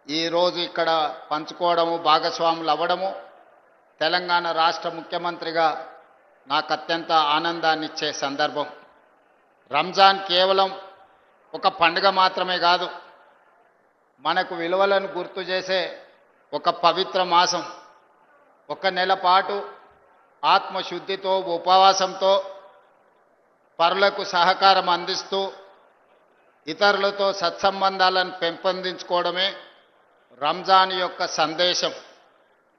ఈరోజు ఇక్కడ పంచుకోవడము భాగస్వాములు అవ్వడము తెలంగాణ రాష్ట్ర ముఖ్యమంత్రిగా నాకు అత్యంత ఆనందాన్ని ఇచ్చే సందర్భం. రంజాన్ కేవలం ఒక పండుగ మాత్రమే కాదు, మనకు విలువలను గుర్తు చేసే ఒక పవిత్ర మాసం. ఒక నెల పాటు ఆత్మశుద్ధితో ఉపవాసంతో పరులకు సహకారం అందిస్తూ ఇతరులతో సత్సంబంధాలను పెంపొందించుకోవడమే రంజాన్ యొక్క సందేశం.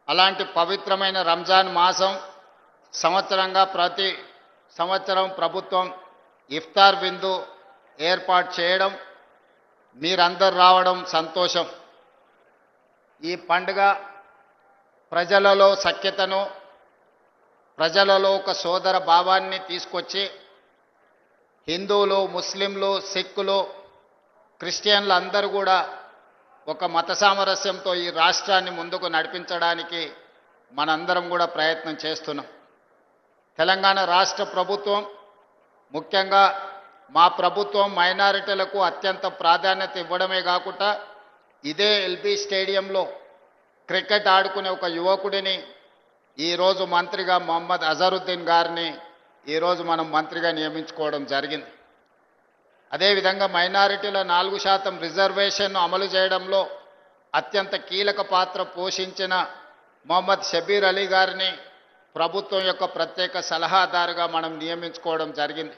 అలాంటి పవిత్రమైన రంజాన్ మాసం సంవత్సరంగా ప్రతి సంవత్సరం ప్రభుత్వం ఇఫ్తార్ విందు ఏర్పాటు చేయడం, మీరందరూ రావడం సంతోషం. ఈ పండుగ ప్రజలలో సఖ్యతను, ప్రజలలో ఒక సోదర భావాన్ని తీసుకొచ్చి హిందువులు, ముస్లింలు, సిక్కులు, క్రిస్టియన్లు అందరూ కూడా ఒక మత సామరస్యంతో ఈ రాష్ట్రాన్ని ముందుకు నడిపించడానికి మనందరం కూడా ప్రయత్నం చేస్తున్నాం. తెలంగాణ రాష్ట్ర ప్రభుత్వం, ముఖ్యంగా మా ప్రభుత్వం మైనారిటీలకు అత్యంత ప్రాధాన్యత ఇవ్వడమే కాకుండా ఇదే ఎల్బీ స్టేడియంలో క్రికెట్ ఆడుకునే ఒక యువకుడిని ఈరోజు మంత్రిగా మొహమ్మద్ అజరుద్దీన్ గారిని ఈరోజు మనం మంత్రిగా నియమించుకోవడం జరిగింది. అదేవిధంగా మైనారిటీల 4% రిజర్వేషన్ను అమలు చేయడంలో అత్యంత కీలక పాత్ర పోషించిన మొహమ్మద్ షబీర్ అలీ గారిని ప్రభుత్వం యొక్క ప్రత్యేక సలహాదారుగా మనం నియమించుకోవడం జరిగింది.